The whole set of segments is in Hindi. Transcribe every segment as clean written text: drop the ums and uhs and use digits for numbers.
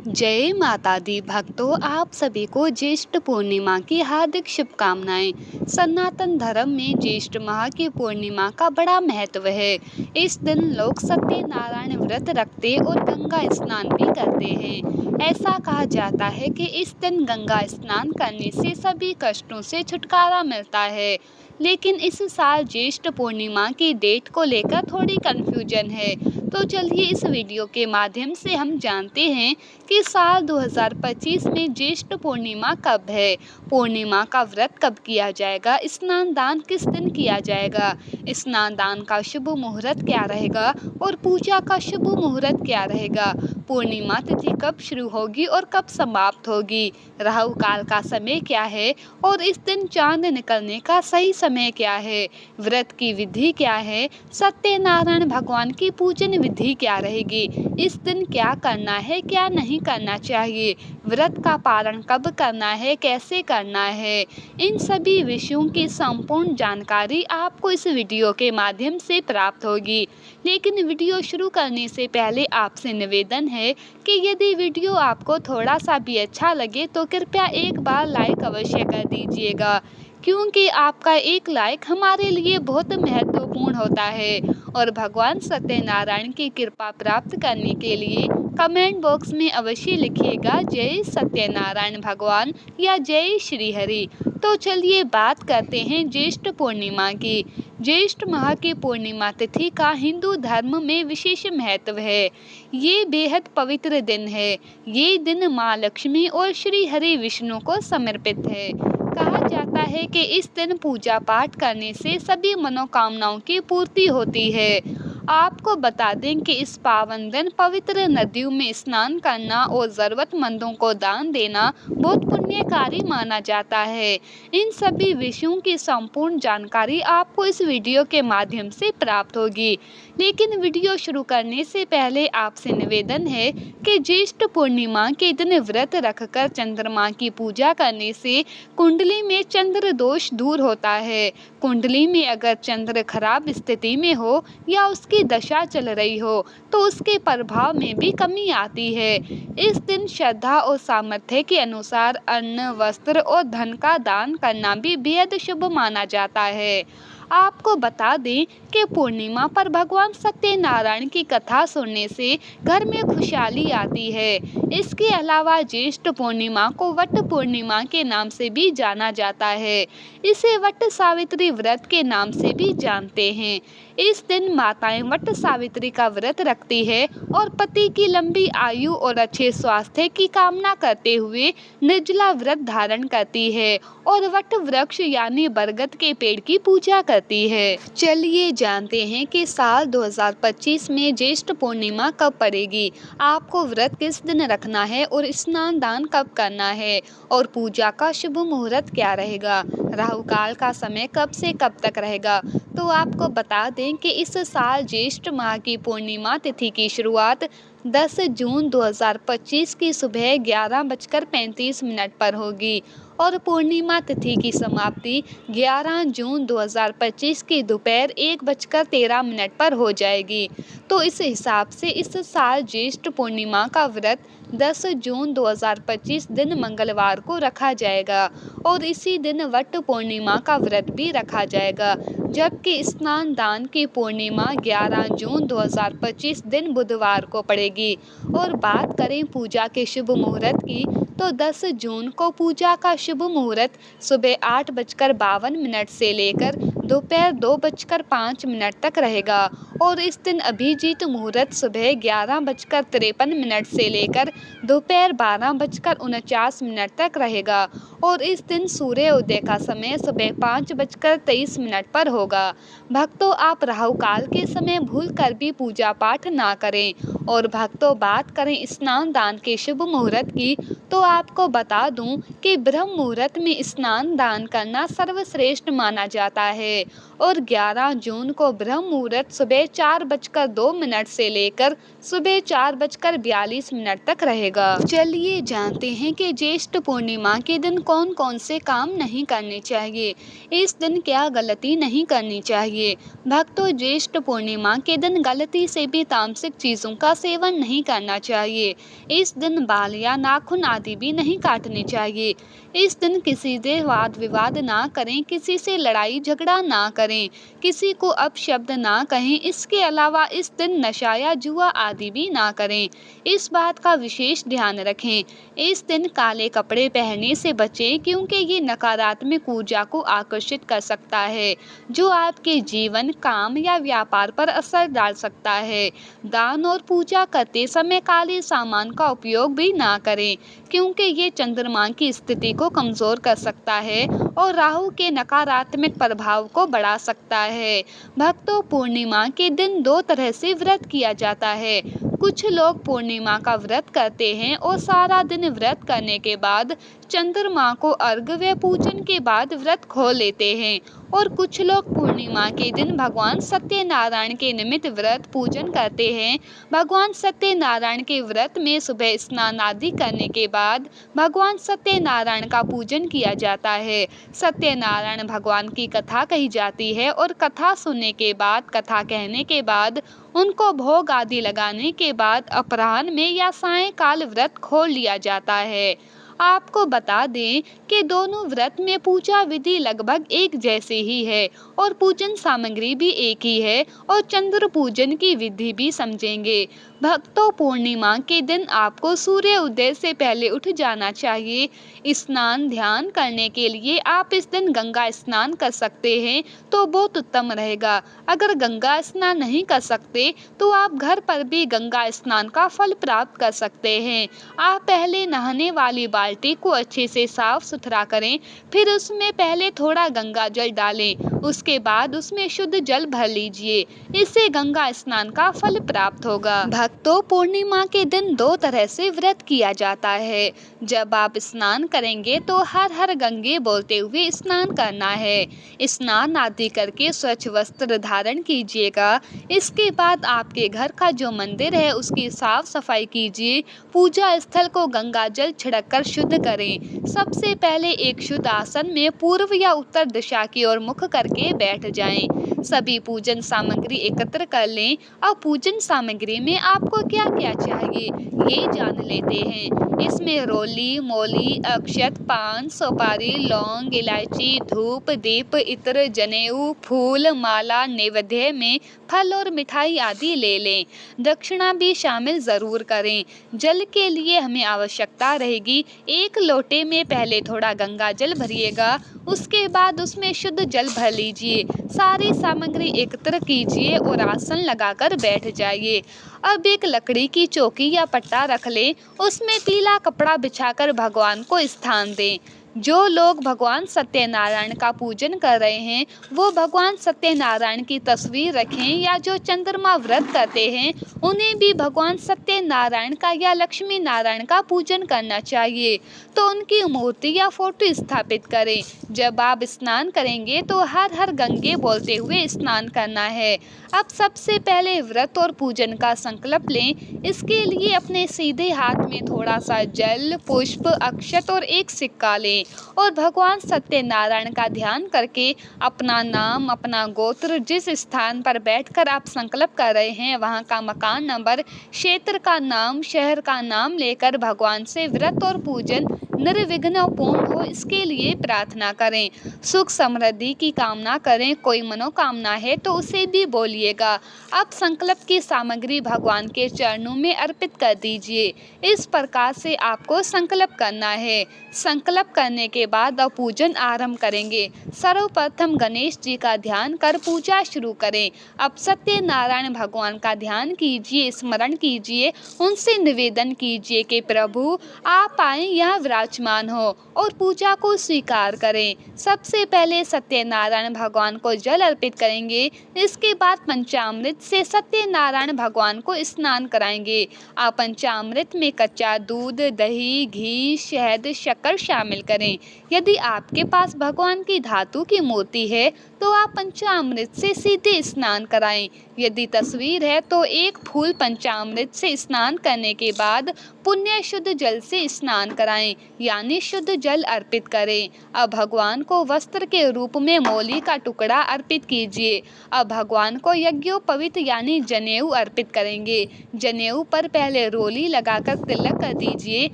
जय माता दी भक्तों, आप सभी को ज्येष्ठ पूर्णिमा की हार्दिक शुभकामनाएं। सनातन धर्म में ज्येष्ठ माह की पूर्णिमा का बड़ा महत्व है। इस दिन लोग सत्यनारायण व्रत रखते और गंगा स्नान भी करते हैं। ऐसा कहा जाता है कि इस दिन गंगा स्नान करने से सभी कष्टों से छुटकारा मिलता है। लेकिन इस साल ज्येष्ठ पूर्णिमा की डेट को लेकर थोड़ी कंफ्यूजन है। तो चलिए इस वीडियो के माध्यम से हम जानते हैं कि साल 2025 में ज्येष्ठ पूर्णिमा कब है, पूर्णिमा का व्रत कब किया जाएगा, स्नान दान किस दिन किया जाएगा, स्नान दान का शुभ मुहूर्त क्या रहेगा और पूजा का शुभ मुहूर्त क्या रहेगा, पूर्णिमा तिथि कब शुरू होगी और कब समाप्त होगी, राहु काल का समय क्या है और इस दिन चांद निकलने का सही समय क्या है, व्रत की विधि क्या है, सत्यनारायण भगवान की पूजन विधि क्या रहेगी, इस दिन क्या करना है क्या नहीं करना चाहिए, व्रत का पालन कब करना है, कैसे करना है, इन सभी विषयों की संपूर्ण जानकारी आपको इस वीडियो के माध्यम से प्राप्त होगी। लेकिन वीडियो शुरू करने से पहले आपसे निवेदन है कि यदि वीडियो आपको थोड़ा सा भी अच्छा लगे तो कृपया एक बार लाइक अवश्य कर दीजिएगा, क्योंकि आपका एक लाइक हमारे लिए बहुत महत्वपूर्ण होता है। और भगवान सत्यनारायण की कृपा प्राप्त करने के लिए कमेंट बॉक्स में अवश्य लिखिएगा जय सत्यनारायण भगवान या जय श्री हरि। तो चलिए बात करते हैं ज्येष्ठ पूर्णिमा की। ज्येष्ठ माह की पूर्णिमा तिथि का हिंदू धर्म में विशेष महत्व है। ये बेहद पवित्र दिन है। ये दिन माँ लक्ष्मी और श्री हरि विष्णु को समर्पित है। कहा जाता है कि इस दिन पूजा पाठ करने से सभी मनोकामनाओं की पूर्ति होती है। आपको बता दें कि इस पावन दिन पवित्र नदियों में स्नान करना और ज़रूरतमंदों को दान देना बहुत पुण्यकारी माना जाता है। इन सभी विषयों की संपूर्ण जानकारी आपको इस वीडियो के माध्यम से प्राप्त होगी। लेकिन वीडियो शुरू करने से पहले आपसे निवेदन है कि ज्येष्ठ पूर्णिमा के दिन व्रत रखकर चंद्रमा की पूजा करने से कुंडली में चंद्र दोष दूर होता है। कुंडली में अगर चंद्र खराब स्थिति में हो या उसकी दशा चल रही हो तो उसके प्रभाव में भी कमी आती है। इस दिन श्रद्धा और सामर्थ्य के अनुसार अन्न, वस्त्र और धन का दान करना भी बेहद शुभ माना जाता है। आपको बता दें कि पूर्णिमा पर भगवान सत्यनारायण की कथा सुनने से घर में खुशहाली आती है। इसके अलावा ज्येष्ठ पूर्णिमा को वट पूर्णिमा के नाम से भी जाना जाता है। इसे वट सावित्री व्रत के नाम से भी जानते हैं। इस दिन माताएं वट सावित्री का व्रत रखती है और पति की लंबी आयु और अच्छे स्वास्थ्य की कामना करते हुए निर्जला व्रत धारण करती है और वट वृक्ष यानी बरगद के पेड़ की पूजा करती है। चलिए जानते हैं कि साल 2025 में ज्येष्ठ पूर्णिमा कब पड़ेगी, आपको व्रत किस दिन रखना है और स्नान दान कब करना है और पूजा का शुभ मुहूर्त क्या रहेगा, राहु काल का समय कब से कब तक रहेगा। तो आपको बता दें कि इस साल ज्येष्ठ माह की पूर्णिमा तिथि की शुरुआत 10 जून 2025 की सुबह 11:35 पर होगी और पूर्णिमा तिथि की समाप्ति 11 जून 2025 की दोपहर 1:13 पर हो जाएगी। तो इस हिसाब से इस साल ज्येष्ठ पूर्णिमा का व्रत 10 जून 2025 दिन मंगलवार को रखा जाएगा और इसी दिन वट पूर्णिमा का व्रत भी रखा जाएगा, जबकि स्नान दान की पूर्णिमा 11 जून 2025 दिन बुधवार को पड़ेगी। और बात करें पूजा के शुभ मुहूर्त की तो 10 जून को पूजा का शुभ मुहूर्त सुबह 8:52 से लेकर दोपहर 2:05 तक रहेगा और इस दिन अभिजीत मुहूर्त सुबह 11:53 से लेकर दोपहर 12:49 तक रहेगा और इस दिन सूर्य उदय का समय सुबह 5:23 पर होगा। भक्तों, आप राहु काल के समय भूल कर भी पूजा पाठ ना करें। और भक्तों, बात करें स्नान दान के शुभ मुहूर्त की तो आपको बता दूं कि ब्रह्म मुहूर्त में स्नान दान करना सर्वश्रेष्ठ माना जाता है। है और 11 जून को ब्रह्म मुहूर्त सुबह 4:02 से लेकर सुबह 4:42 तक रहेगा। चलिए जानते हैं कि ज्येष्ठ पूर्णिमा के दिन कौन कौन से काम नहीं करने चाहिए। इस दिन क्या गलती नहीं करनी चाहिए। भक्तों, ज्येष्ठ पूर्णिमा के दिन गलती से भी तामसिक चीजों का सेवन नहीं करना चाहिए। इस दिन बाल या नाखून आदि भी नहीं काटने चाहिए। इस दिन किसी से वाद विवाद ना करें, किसी से लड़ाई झगड़ा ना करें, किसी को अपशब्द ना कहें। इसके अलावा इस दिन नशा या जुआ आदि भी ना करें। इस बात का विशेष ध्यान रखें। इस दिन काले कपड़े पहनने से बचें, क्योंकि ये नकारात्मक ऊर्जा को आकर्षित कर सकता है, जो आपके जीवन, काम या व्यापार पर असर डाल सकता है। दान और पूजा करते समय काले सामान का उपयोग भी ना करें, क्योंकि ये चंद्रमा की स्थिति को कमजोर कर सकता है और राहु के नकारात्मक प्रभाव को बढ़ा सकता है। भक्तों, पूर्णिमा के दिन 2 तरह से व्रत किया जाता है। कुछ लोग पूर्णिमा का व्रत करते हैं और सारा दिन व्रत करने के बाद चंद्रमा को अर्घ्य व पूजन के बाद व्रत खोल लेते हैं, और कुछ लोग पूर्णिमा के दिन भगवान सत्यनारायण के निमित्त व्रत पूजन करते हैं। भगवान सत्यनारायण के व्रत में सुबह स्नान आदि करने के बाद भगवान सत्यनारायण का पूजन किया जाता है। सत्यनारायण भगवान की कथा कही जाती है और कथा सुनने के बाद, कथा कहने के बाद, उनको भोग आदि लगाने के बाद अपराह्न में या सायंकाल व्रत खोल लिया जाता है। आपको बता दें कि दोनों व्रत में पूजा विधि लगभग एक जैसी ही है और पूजन सामग्री भी एक ही है, और चंद्र पूजन की विधि भी समझेंगे। भक्तों, पूर्णिमा के दिन आपको सूर्य उदय से पहले उठ जाना चाहिए। स्नान ध्यान करने के लिए आप इस दिन गंगा स्नान कर सकते हैं तो बहुत उत्तम रहेगा। अगर गंगा स्नान नहीं कर सकते तो आप घर पर भी गंगा स्नान का फल प्राप्त कर सकते हैं। आप पहले नहाने वाली बाल्टी को अच्छे से साफ सुथरा करें, फिर उसमें पहले थोड़ा गंगा जल डालें, उसके बाद उसमें शुद्ध जल भर लीजिए। इससे गंगा स्नान का फल प्राप्त होगा। भक्तों, पूर्णिमा के दिन 2 तरह से व्रत किया जाता है। जब आप स्नान करेंगे तो हर हर गंगे बोलते हुए स्नान करना है। स्नान आदि करके स्वच्छ वस्त्र धारण कीजिएगा। इसके बाद आपके घर का जो मंदिर है उसकी साफ सफाई कीजिए। पूजा स्थल को गंगा जल छिड़क कर शुद्ध करें। सबसे पहले एक शुद्ध आसन में पूर्व या उत्तर दिशा की ओर मुख करके बैठ जाएं। सभी पूजन सामग्री एकत्र कर लें। अब पूजन सामग्री में आपको क्या क्या चाहिए ये जान लेते हैं। इसमें रोली, मौली, अक्षत, पान, सुपारी, लौंग, इलायची, धूप, दीप, इत्र, जनेऊ, फूल, माला, नैवेद्य में फल और मिठाई आदि ले लें। दक्षिणा भी शामिल जरूर करें। जल के लिए हमें आवश्यकता रहेगी, 1 लोटे में पहले थोड़ा गंगा जल भरिएगा, उसके बाद उसमें शुद्ध जल भर लीजिए। सारी सामग्री एकत्र कीजिए और आसन लगाकर बैठ जाइए। अब एक लकड़ी की चौकी या पट्टा रख लें, उसमें पीला कपड़ा बिछाकर भगवान को स्थान दें। जो लोग भगवान सत्यनारायण का पूजन कर रहे हैं वो भगवान सत्यनारायण की तस्वीर रखें, या जो चंद्रमा व्रत करते हैं उन्हें भी भगवान सत्यनारायण का या लक्ष्मी नारायण का पूजन करना चाहिए, तो उनकी मूर्ति या फोटो स्थापित करें। जब आप स्नान करेंगे तो हर हर गंगे बोलते हुए स्नान करना है। अब सबसे पहले व्रत और पूजन का संकल्प लें। इसके लिए अपने सीधे हाथ में थोड़ा सा जल, पुष्प, अक्षत और एक सिक्का लें और भगवान सत्यनारायण का ध्यान करके अपना नाम, अपना गोत्र, जिस स्थान पर बैठकर आप संकल्प कर रहे हैं वहां का मकान नंबर, क्षेत्र का नाम, शहर का नाम लेकर भगवान से व्रत और पूजन निर्विघ्न पूर्ण हो इसके लिए प्रार्थना करें। सुख समृद्धि की कामना करें। कोई मनोकामना है तो उसे भी बोलिएगा। अब संकल्प की सामग्री भगवान के चरणों में अर्पित कर दीजिए। इस प्रकार से आपको संकल्प करना है। संकल्प करने के बाद अब पूजन आरंभ करेंगे। सर्वप्रथम गणेश जी का ध्यान कर पूजा शुरू करें। अब सत्यनारायण भगवान का ध्यान कीजिए, स्मरण कीजिए, उनसे निवेदन कीजिए कि प्रभु आप आए यहाँ विराजमान हो और पूजा को स्वीकार करें। सबसे पहले सत्यनारायण भगवान को जल अर्पित करेंगे। इसके बाद पंचामृत से सत्यनारायण भगवान को स्नान कराएंगे। आप पंचामृत में कच्चा दूध, दही, घी, शहद, शक्कर शामिल करें। यदि आपके पास भगवान की धातु की मूर्ति है तो आप पंचामृत से सीधे स्नान कराएं। यदि तस्वीर है तो एक फूल पंचामृत से स्नान करने के बाद पुण्य शुद्ध जल से स्नान कराएं, यानी शुद्ध जल अर्पित करें। अब भगवान को वस्त्र के रूप में मौली का टुकड़ा अर्पित कीजिए। अब भगवान को यज्ञोपवीत यानी जनेऊ अर्पित करेंगे। जनेऊ पर पहले रोली लगाकर तिलक कर दीजिए।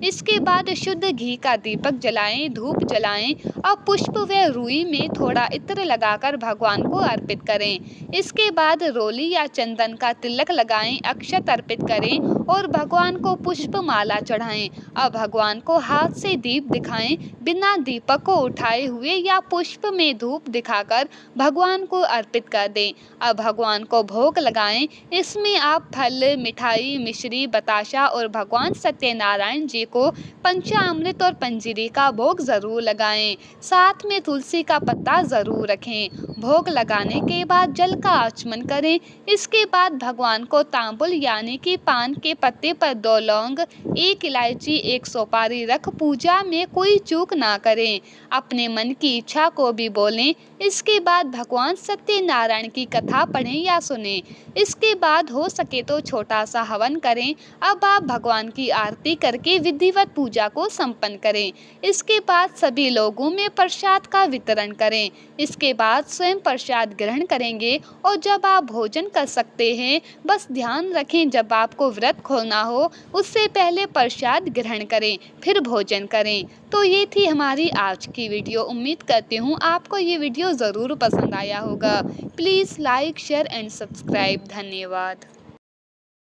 इसके बाद शुद्ध घी का दीपक जलाएं, धूप जलाएं। अब पुष्प व रुई में थोड़ा इत्र लगाकर भगवान को अर्पित करें। इसके बाद रोली या चंदन का तिलक लगाएं, अक्षत अर्पित करें और भगवान को पुष्प माला चढ़ाएं। अब भगवान को हाथ से दीप दिखाएं, बिना दीपक को उठाए हुए या पुष्प में धूप दिखाकर भगवान को अर्पित कर दें। अब भगवान को भोग लगाएं। इसमें आप फल, मिठाई, मिश्री, बताशा और भगवान सत्यनारायण जी को पंचामृत और पंजीरी का भोग जरूर लगाएं। साथ में तुलसी का पत्ता जरूर रखें। भोग लगाने के बाद जल का आचमन करें। इसके बाद भगवान को तांबुल यानी कि पान के पत्ते पर 2 लौंग, 1 इलायची, 1 सुपारी रख पूजा में कोई चूक ना करें। अपने मन की इच्छा को भी बोलें। इसके बाद भगवान सत्यनारायण की कथा पढ़ें या सुनें। इसके बाद हो सके तो छोटा सा हवन करें। अब आप भगवान की आरती करके विधिवत पूजा को संपन्न करें। इसके बाद सभी लोगों में प्रसाद का वितरण करें। इसके बाद स्वयं प्रसाद ग्रहण करेंगे और जब आप भोजन कर सकते हैं। बस ध्यान रखें, जब आपको व्रत खोलना हो उससे पहले प्रसाद ग्रहण करें, फिर भोजन करें। तो ये थी हमारी आज की वीडियो। उम्मीद करती हूँ आपको ये वीडियो ज़रूर पसंद आया होगा। Please like, share and subscribe. धन्यवाद।